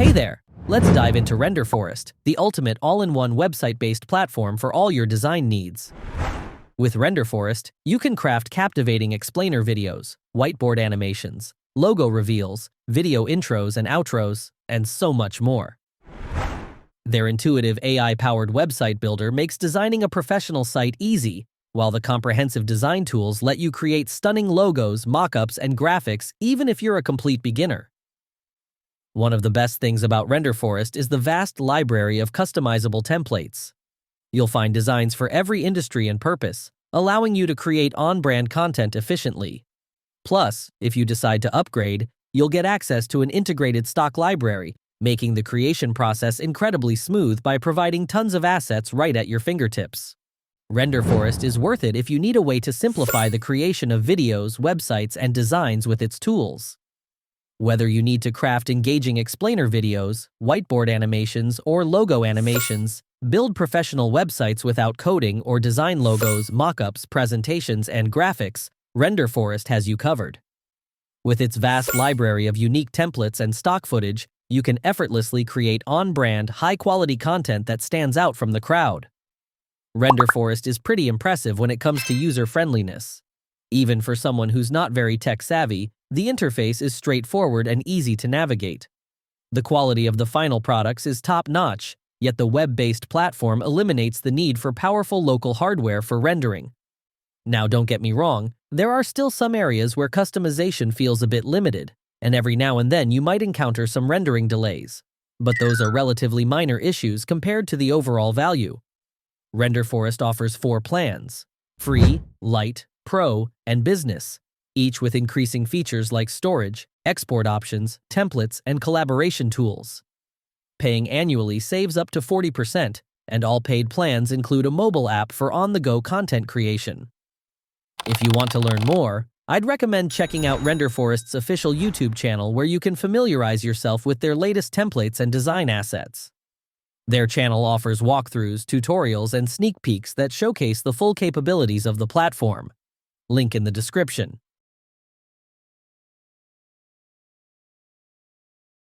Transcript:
Hey there! Let's dive into Renderforest, the ultimate all-in-one website-based platform for all your design needs. With Renderforest, you can craft captivating explainer videos, whiteboard animations, logo reveals, video intros and outros, and so much more. Their intuitive AI-powered website builder makes designing a professional site easy, while the comprehensive design tools let you create stunning logos, mockups, and graphics even if you're a complete beginner. One of the best things about Renderforest is the vast library of customizable templates. You'll find designs for every industry and purpose, allowing you to create on-brand content efficiently. Plus, if you decide to upgrade, you'll get access to an integrated stock library, making the creation process incredibly smooth by providing tons of assets right at your fingertips. Renderforest is worth it if you need a way to simplify the creation of videos, websites, and designs with its tools. Whether you need to craft engaging explainer videos, whiteboard animations, or logo animations, build professional websites without coding, or design logos, mockups, presentations, and graphics, Renderforest has you covered. With its vast library of unique templates and stock footage, you can effortlessly create on-brand, high-quality content that stands out from the crowd. Renderforest is pretty impressive when it comes to user-friendliness. Even for someone who's not very tech-savvy, the interface is straightforward and easy to navigate. The quality of the final products is top-notch, yet the web-based platform eliminates the need for powerful local hardware for rendering. Now, don't get me wrong, there are still some areas where customization feels a bit limited, and every now and then you might encounter some rendering delays. But those are relatively minor issues compared to the overall value. Renderforest offers 4 plans: Free, Light, Pro, and Business, each with increasing features like storage, export options, templates, and collaboration tools. Paying annually saves up to 40%, and all paid plans include a mobile app for on-the-go content creation. If you want to learn more, I'd recommend checking out Renderforest's official YouTube channel, where you can familiarize yourself with their latest templates and design assets. Their channel offers walkthroughs, tutorials, and sneak peeks that showcase the full capabilities of the platform. Link in the description.